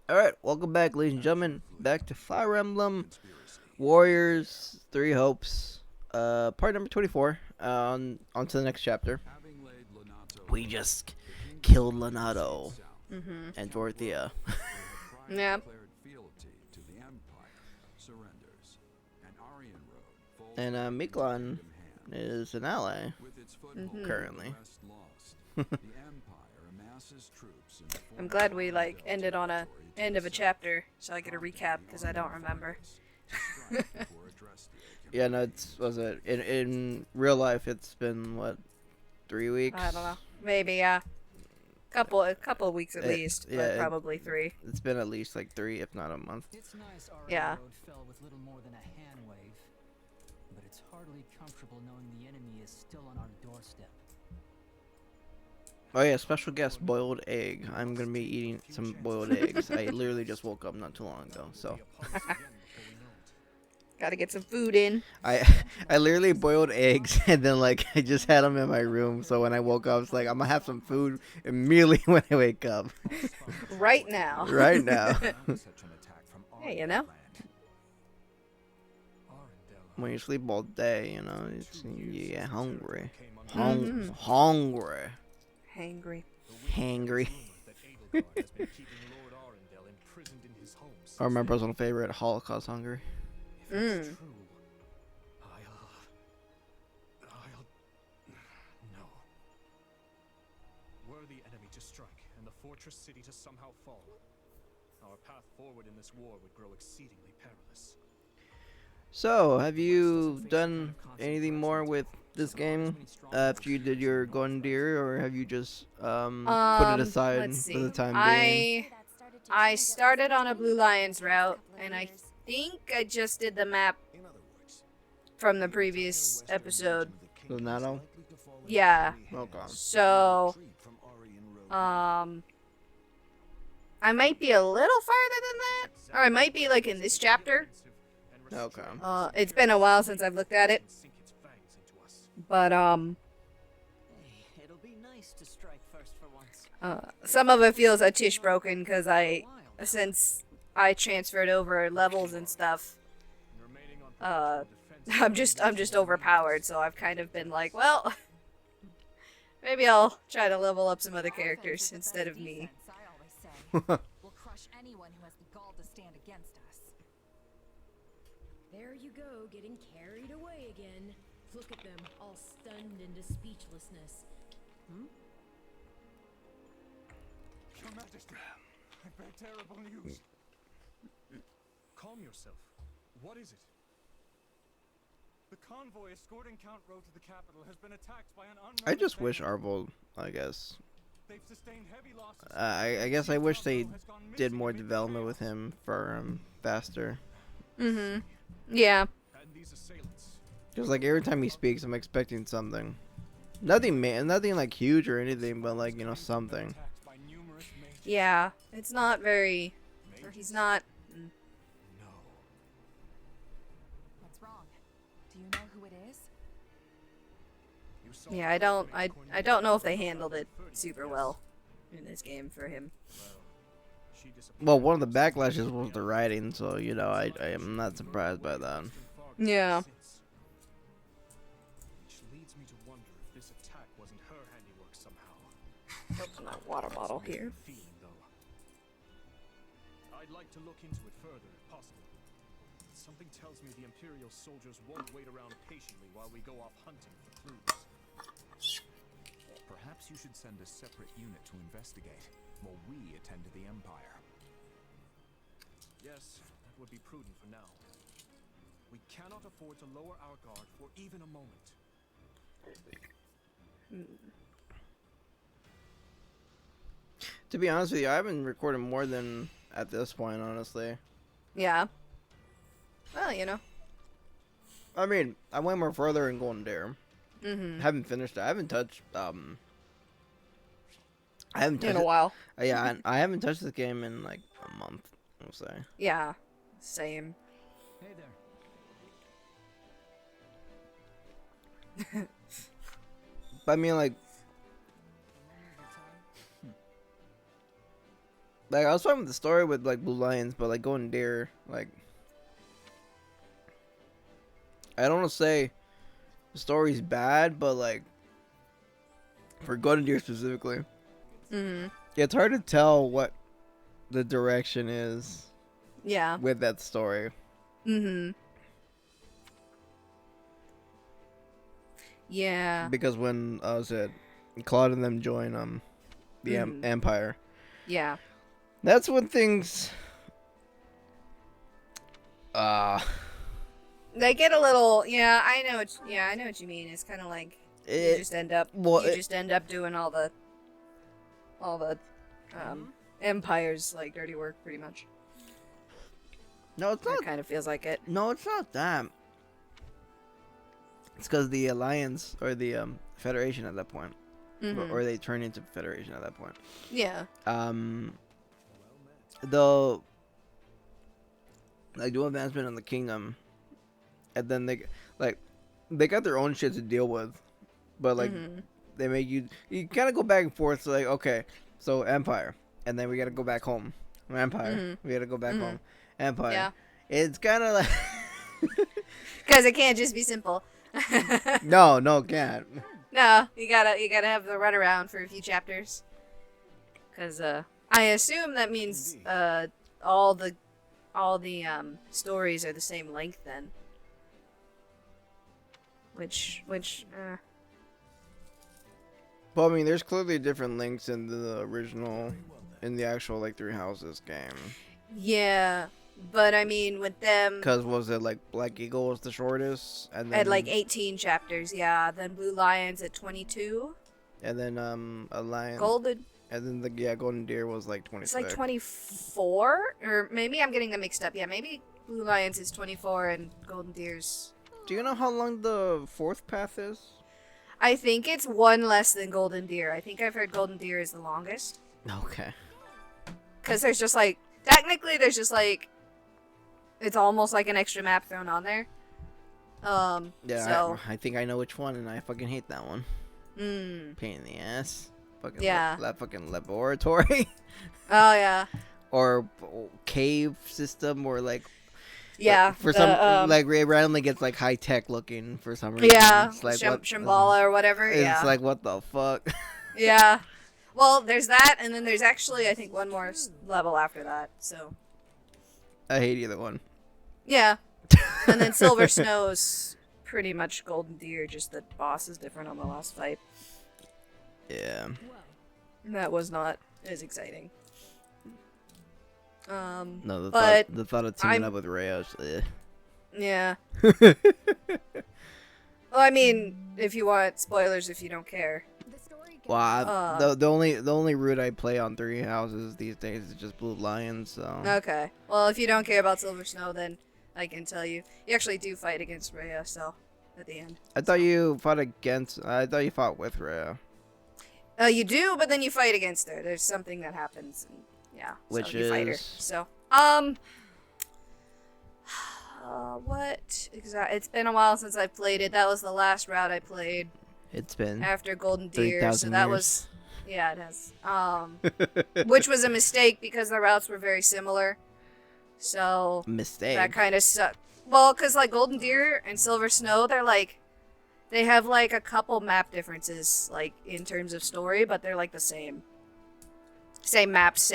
Alright, welcome back, ladies and gentlemen. Back to Fire Emblem Warriors 3 Hopes. Part number 24. On to the next chapter. We just killed Leonardo and Dorothea. Yeah. And Miklon is an ally currently. I'm glad we ended on a end of a chapter so I get a recap because I don't remember. Yeah, no, was it in real life? It's been what, 3 weeks? I don't know. Maybe a couple of weeks at least, yeah, but probably 3. It's been at least like 3, if not a month. It's nice our Yeah. road fell with little more than a hand wave, but it's hardly comfortable knowing the enemy is still on our doorstep. Oh yeah, special guest boiled egg. I'm gonna be eating some boiled eggs. I literally just woke up not too long ago, so Gotta get some food in. I I literally boiled eggs and then like I just had them in my room. So when I woke up, it's like I'm gonna have some food immediately when I wake up. Right now. Right now. Hey, you know? When you sleep all day, you know, you get hungry. Mhm. Hungry. Hangry. Hangry. Or my personal favorite, Holocaust hungry. Mm. No. Were the enemy to strike and the fortress city to somehow fall, our path forward in this war would grow exceedingly perilous. So, have you done anything more with this game after you did your Gondir, or have you just put it aside Let's see. for the time being? I started on a Blue Lions route, and I think I just did the map from the previous episode. Leonardo? Yeah. Okay. So, I might be a little farther than that, or I might be like in this chapter. Okay. It's been a while since I've looked at it, but Hey, it'll be nice to strike first for once. some of it feels a tish broken because since I transferred over levels and stuff, I'm just overpowered. So I've kind of been like, well, maybe I'll try to level up some other characters instead of me. We'll crush anyone who has the gall to stand against us. There you go, getting carried away again. Look at them, all stunned into speechlessness. Your Majesty, I bear terrible news. Calm yourself. What is it? The convoy escorting Count Rowe to the capital has been attacked by an unknown. I just wish Arvold, I guess. They've sustained heavy losses. I guess I wish they did more development with him for faster. Mm-hmm. Yeah. And these assailants. Because like every time he speaks, I'm expecting something. Nothing like huge or anything, but like, you know, something. Yeah. It's not very. Or he's not. No. What's wrong? Do you know who it is? Yeah, I don't know if they handled it super well in this game for him. Well, one of the backlashes was the writing, so you know, I am not surprised by that. Yeah. Which leads me to wonder if this attack wasn't her handiwork somehow. Open that water bottle here. Feeling, though. I'd like to look into it further if possible. Something tells me the Imperial soldiers won't wait around patiently while we go off hunting for clues. Perhaps you should send a separate unit to investigate, while we attend to the Empire. Yes, that would be prudent for now. We cannot afford to lower our guard for even a moment. To be honest with you, I haven't recorded more than at this point, honestly. Yeah. Well, you know. I mean, I went more further in Golden Dare. Mm-hmm. Haven't finished it. I haven't touched I haven't touched In a while. Yeah, I haven't touched this game in like a month, I'll say. Yeah. Same. Hey there. But I mean, like, Like, I was fine with the story with, like, Blue Lions, but, like, Golden Deer, like... I don't want to say the story's bad, but, like... For Golden Deer specifically, Mm-hmm. it's hard to tell what the direction is Yeah. with that story. Mm-hmm. Yeah. Because when, was it, Claude and them join, the Empire, Yeah. that's when things... They get a little, yeah, I know what you mean. It's kind of like you just end up doing all the Empire's like dirty work pretty much. No, it's It not. kind of feels like it. No, it's not that. It's because the Alliance or the Federation at that point, Mhm. or they turn into Federation at that point. Yeah. The like do advancement in the kingdom, and then they got their own shit to deal with, but like they make you kind of go back and forth. So like, okay, so Empire, and then we gotta go back home. Empire, we gotta go back home. Empire. Yeah. It's kind of like Because it can't just be simple. no, can't. No, you gotta have the runaround for a few chapters. Because I assume that means all the stories are the same length then. Which Well, I mean, there's clearly different links in the original, in the actual like Three Houses game. yeah, but I mean with them Cause was it like Black Eagle was the shortest, and then at like 18 chapters, yeah. Then Blue Lions at 22. and then a lion, Golden. and then the Golden Deer was like 26. It's like 24, or maybe I'm getting them mixed up. Yeah, maybe Blue Lions is 24 and Golden Deer's. Do you know how long the fourth path is? I think it's one less than Golden Deer. I think I've heard Golden Deer is the longest. Okay. Because there's just like, technically there's just like, it's almost like an extra map thrown on there. Yeah, So, I think I know which one, and I fucking hate that one. Pain in the ass. Fucking Yeah. fucking laboratory. oh yeah. Or cave system, or like Yeah. for the, some like it randomly gets like high tech looking for some reason. yeah, It's like Shambhala or whatever. It's Yeah. like what the fuck. Yeah. Well, there's that, and then there's actually, I think, one more level after that. So. I hate either one. Yeah. And then Silver Snow's pretty much Golden Deer, just the boss is different on the last fight. Yeah. That was not as exciting. No, but the thought of teaming I'm- up with Rhea. Yeah. Well, I mean, if you want spoilers, if you don't care. The story gets Well, the only route I play on Three Houses these days is just Blue Lions. So Okay. Well, if you don't care about Silver Snow, then I can tell you. You actually do fight against Rhea, so at the end. I thought you fought against. I thought you fought with Rhea. You do, but then you fight against her. There's something that happens, and yeah, Which so you fight her. is? So, what exactly? It's been a while since I played it. That was the last route I played It's been after Golden Deer, so 3,000 that years. was, yeah, it has. Which was a mistake because the routes were very similar. So mistake. that kind of sucked. Well, because like Golden Deer and Silver Snow, they have like a couple map differences, like in terms of story, but they're like the same maps,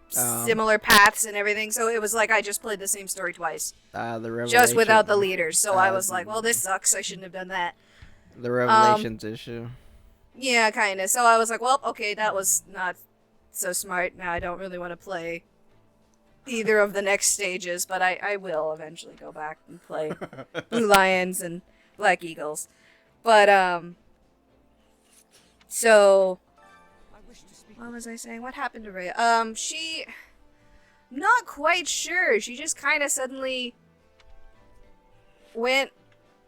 similar paths and everything. So it was like I just played the same story twice, The revelation, just without the leaders. So I was like, well, this sucks. I shouldn't have done that. the revelations issue. Yeah, kind of. So I was like, well, okay, that was not so smart. Now I don't really want to play either of the next stages, but I will eventually go back and play Blue Lions and Black Eagles. But, so, what was I saying? What happened to Rhea? She, not quite sure. She just kind of suddenly went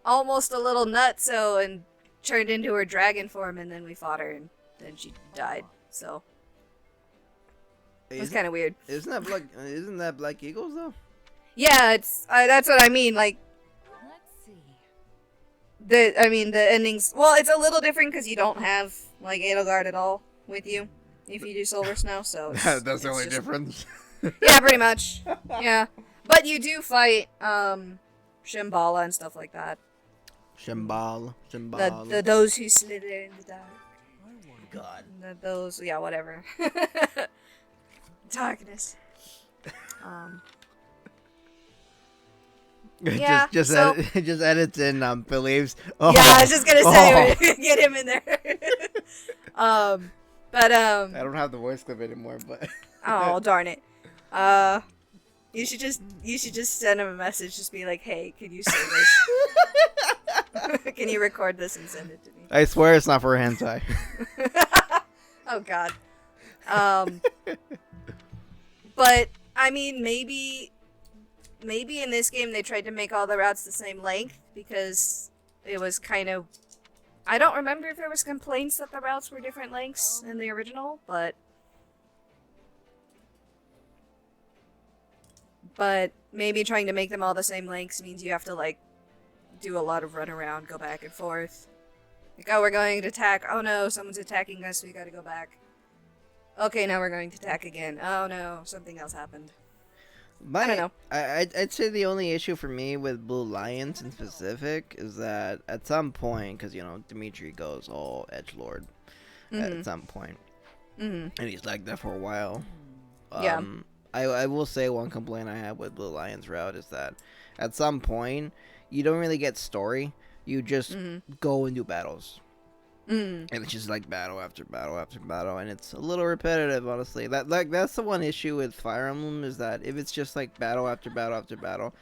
almost a little nutso and turned into her dragon form, and then we fought her, and then she died. So it was kind of weird. Isn't that Black Eagles though? Yeah, it's that's what I mean. Like Let's see. the endings. Well, it's a little different because you don't have like Edelgard at all with you. if you do Silver Snow. So That's the it's only just- difference. Yeah, pretty much. Yeah, but you do fight Shambhala and stuff like that. Shambhala. The those who slither in the dark. God. Those, yeah, whatever. Darkness. Yeah, just so- just edits in believes. Oh, Yeah, I was just gonna say oh. get him in there. But I don't have the voice clip anymore, but oh darn it. You should just send him a message. Just be like, hey, can you say this? Can you record this and send it to me? I swear it's not for hentai. Oh God. But I mean, maybe in this game they tried to make all the routes the same length because it was kind of. I don't remember if there was complaints that the routes were different lengths in the original, but maybe trying to make them all the same lengths means you have to like do a lot of run around, go back and forth. Like, oh, we're going to attack. Oh no, someone's attacking us. We gotta go back. Okay, now we're going to attack again. Oh no, something else happened. I don't know. I'd say the only issue for me with Blue Lions in specific is that at some point, because Dimitri goes all edgelord at some point, and he's like that for a while. Yeah. I will say one complaint I have with Blue Lions route is that at some point you don't really get story. You just go and do battles. And it's just like battle after battle after battle, and it's a little repetitive, honestly. That's the one issue with Fire Emblem, is that if it's just like battle after battle after battle,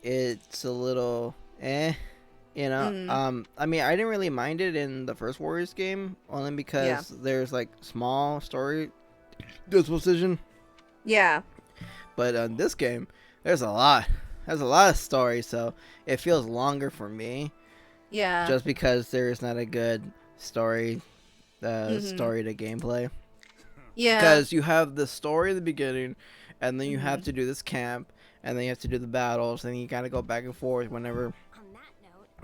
it's a little I mean, I didn't really mind it in the first Warriors game, only because there's like small story disposition. Yeah. But on this game, there's a lot of story, so it feels longer for me. Yeah. Just because there is not a good story to gameplay. Yeah. Because you have the story at the beginning, and then you have to do this camp, and then you have to do the battles, and you gotta go back and forth whenever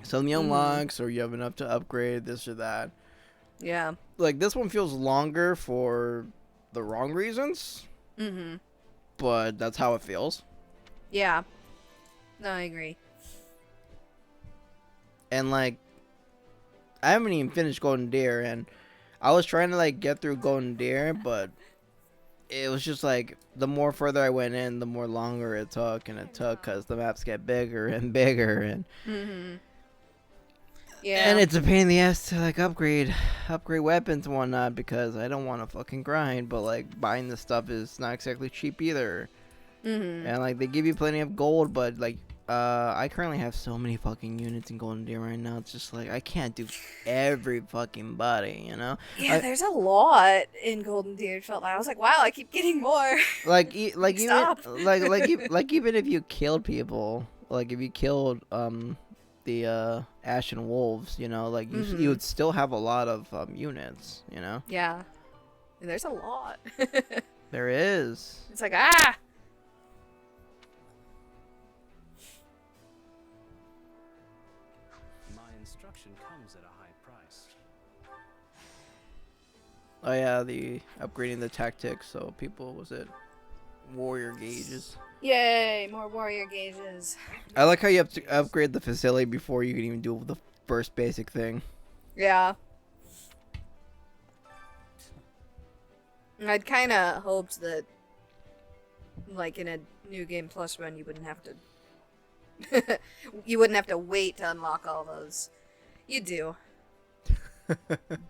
something unlocks, or you have enough to upgrade this or that. Yeah. Like, this one feels longer for the wrong reasons. But that's how it feels. Yeah. No, I agree. And like, I haven't even finished Golden Deer, and I was trying to like get through Golden Deer, but it was just like the more further I went in, the more longer it took, because the maps get bigger and bigger, and Yeah. and it's a pain in the ass to like upgrade weapons and whatnot, because I don't want to fucking grind, but like buying this stuff is not exactly cheap either. And like, they give you plenty of gold, but like, I currently have so many fucking units in Golden Deer right now. It's just like, I can't do every fucking body, Yeah, there's a lot in Golden Deer. I was like, wow, I keep getting more. Like, even Stop. like even if you killed people, like if you killed the Ashen Wolves, like you would still have a lot of units, Yeah. There's a lot. There is. It's like, ah! My instruction comes at a high price. Oh yeah, the upgrading the tactics, so people, was it warrior gauges? Yay, more warrior gauges. I like how you have to upgrade the facility before you can even do the first basic thing. Yeah. I'd kind of hoped that, like, in a New Game Plus run, you wouldn't have to... you wouldn't have to wait to unlock all those. You do.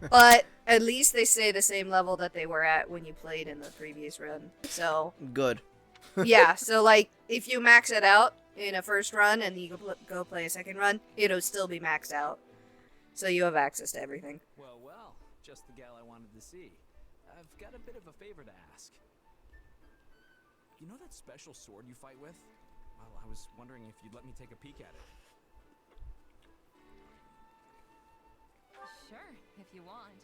But at least they stay the same level that they were at when you played in the previous run. So, Good. yeah, so, like, if you max it out in a first run and you go play a second run, it'll still be maxed out. So you have access to everything. Well, just the gal I wanted to see. I've got a bit of a favor to ask. You know that special sword you fight with? Well, I was wondering if you'd let me take a peek at it. Sure, if you want.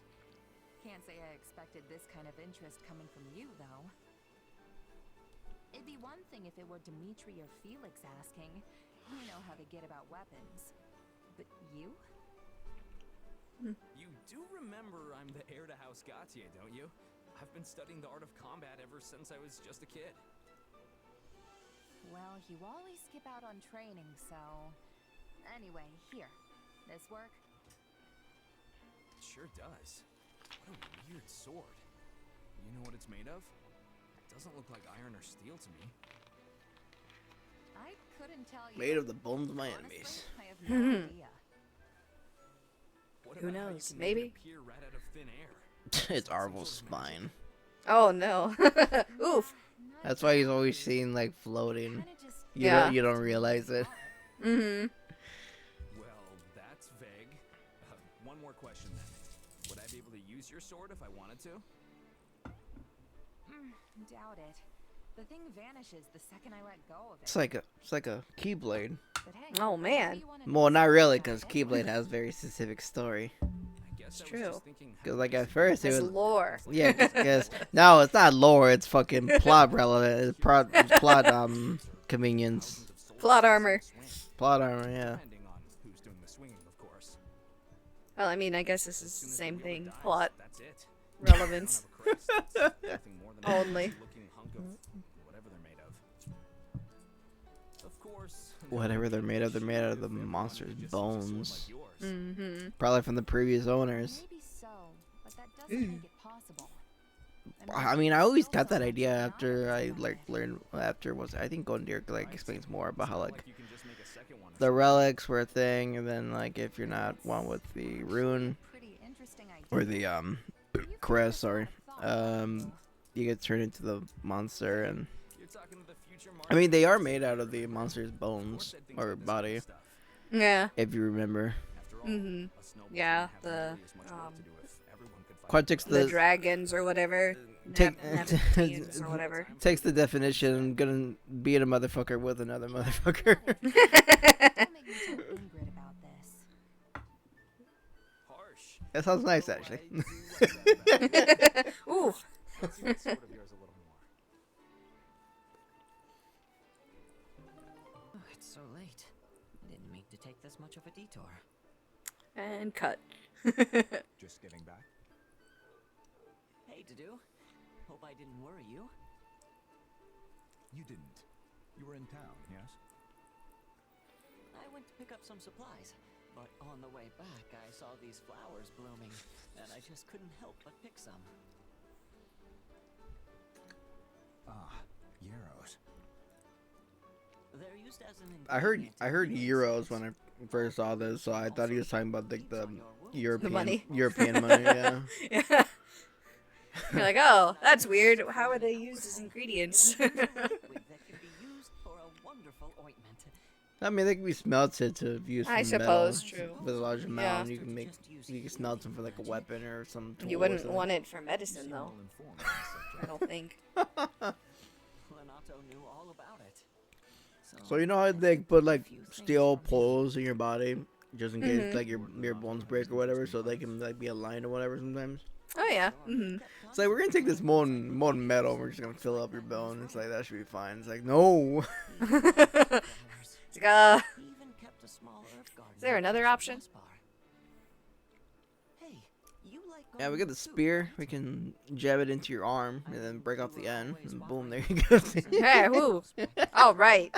Can't say I expected this kind of interest coming from you, though. It'd be one thing if it were Dimitri or Felix asking. You know how they get about weapons. But you? You do remember I'm the heir to House Gautier, don't you? I've been studying the art of combat ever since I was just a kid. Well, you always skip out on training, so... Anyway, here. This work? It sure does. What a weird sword. You know what it's made of? It doesn't look like iron or steel to me. I couldn't tell you. Made of the bones of my Honestly, enemies. I have no idea. What Who about how you knows? can Maybe. make it appear right out of thin air? It's Arvel's spine. Oh no. Oof. That's why he's always seen like floating. Kinda just Yeah. You don't realize it. Mm-hmm. Well, that's vague. One more question then. Would I be able to use your sword if I wanted to? doubt it. The thing vanishes the second I let go of it. It's like a keyblade. But hey, Oh, man. if you wanna Well, know not really, something because about it, Keyblade has very specific story. I guess It's I was true. just thinking how Because like at easy first it It's was lore. yeah, because no, it's not lore. It's fucking plot relevant. It's plot convenience. Plot armor. Plot armor, yeah. depending on who's doing the swinging, of course. Well, I mean, I guess this As is soon the as same the wheeler thing. dies, Plot That's it. relevance. I don't have a crest. It's nothing more than a Only. looking hunk of whatever they're made of. Of course. Whatever they're made of out of the Everyone monster's who just uses a sword bones. like yours. Mm-hmm. Probably from the previous owners. Maybe so, but that doesn't make it possible. I mean, I always got that idea after I like learned I think Golden Deer like explains more about how Not like you can just make a second one or the something. relics were a thing, and then like if you're not one with the rune Pretty interesting idea. or the You could crest, just sorry, not have thought of it. you get turned into the monster. And You're talking to the future I mean, they are Martin. made out of the monster's Of bones course I'd think or about this kind body, of stuff. Yeah. if you remember. After all, Mhm. a snowball Yeah, wouldn't have the, nearly as much work um, to do if everyone could fight Quad takes The the dragons or whatever. take Neptunes or whatever. takes the definition. Gonna beat a motherfucker with another motherfucker. Don't make me tell Ingrid about this. harsh. That sounds nice, Though actually. I do like that about it. Ooh. Let's see that sword of yours a little more. Oh, it's so late. I didn't mean to take this much of a detour. And cut. Just getting back. Hey, Dudu. Hope I didn't worry you. You didn't. You were in town, yes? I went to pick up some supplies, but on the way back I saw these flowers blooming, and I just couldn't help but pick some. Ah, Euros. They're used as an I heard ingredient in healing euros spells. when I first saw this, so I thought he was talking about like the European money. European money. Yeah. Yeah. You're like, oh, that's weird. How are they used as ingredients? Liquid that could be used for a wonderful ointment. I mean, they can be smelted to use. I from suppose, metal true. With a large amount, Yeah. and you can make you can smelt them for like a weapon or some. Tool You or wouldn't something. want it for medicine, though. Well informed on the I subject. don't think. Lenato knew all about it. So you know how they put like few things steel from him. poles in your body just in case Mhm. like your bones break or whatever, so they can like be aligned or whatever sometimes. Oh, yeah. Mm-hmm. It's like we're gonna take this molten metal, we're just gonna fill up your bone. It's like that should be fine. It's like no. It's like, He even kept a small earth garden Is there another next to option? Gaspar. Hey, you like Yeah, we gardening got the too, spear. right? We can jab it into your arm and then break off the end, Always and boom, wondering there you go. Hey, woo. All right.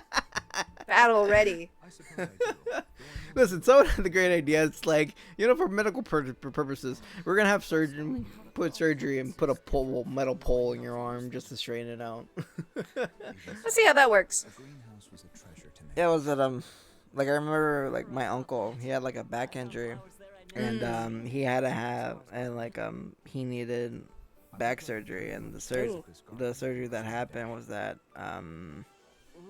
Battle ready. I suppose I do. Go on, Listen, someone had the great idea. It's like, you know, for medical purposes, we're gonna have surgeon put surgery and put a metal pole in your arm just to straighten it out. Let's see how that works. A greenhouse was a treasure to me. Yeah, it was that like I remember like my uncle, he had like a back injury, and he had to have and like he needed back surgery, and the surgery that happened was that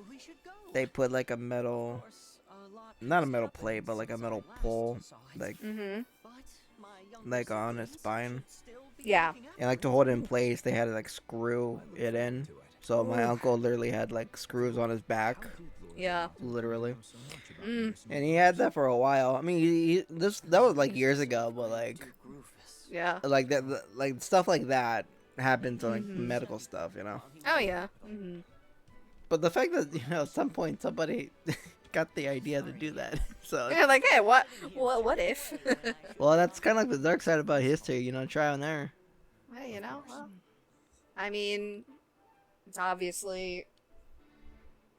We should go. they put like a metal, Of course, a lot not a has metal happened plate, but like a since metal I last pole, saw it. like Mm-hmm. But my younger like on his siblings spine. should still be Yeah. looking And like to hold it in place, they had to like screw it in. To it. So my uncle literally had like screws on his back, How did Lord Yeah. Lenato literally. know so much about Mm. medicinal And he had that plants? for a while. I mean, that was like years ago, but like Yeah. like stuff like that happens to like Mhm. medical stuff, you know. Oh, yeah. Mm-hmm. But the fact that at some point somebody got the idea to do that. So, Yeah, like, hey, what if? well, that's kind of like the dark side about history, you know, trial and error. Well, you know, well, I mean, it's obviously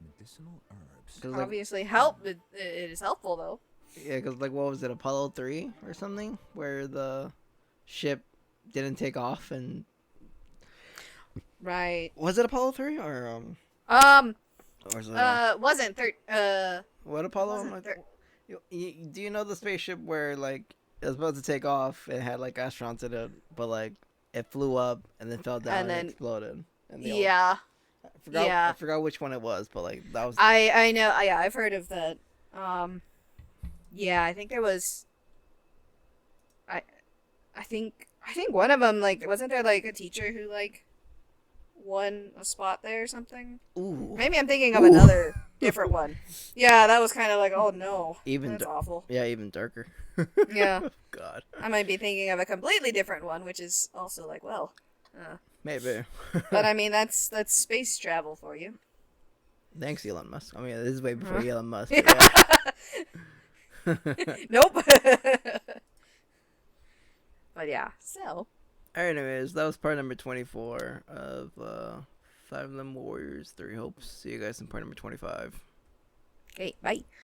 Medicinal herbs. 'Cause, like, obviously help. It is helpful though. yeah, because like, what was it, Apollo 3 or something, where the ship didn't take off, and Right. was it Apollo 3 or was it Wasn't what Apollo? wasn't Do you know the spaceship where like it was supposed to take off? It had like astronauts in it, but like it flew up and then fell down And and, then- exploded. And they yeah. I forgot which one it was, but like that was. I know. Yeah, I've heard of that. Yeah, I think there was. I think one of them, like, wasn't there like a teacher who like won a spot there or something? Ooh, Maybe I'm thinking of another different one. Yeah, that was kind of like, oh no, even that's awful. yeah, even darker. Yeah. God, I might be thinking of a completely different one, which is also like, well, maybe. but I mean that's space travel for you. Thanks, Elon Musk. I mean, this is way before Uh-huh. Elon Musk. But yeah. Nope. But yeah, so Anyways, that was part number 24 of Fire Emblem Warriors 3 Hopes. See you guys in part number 25. okay, bye.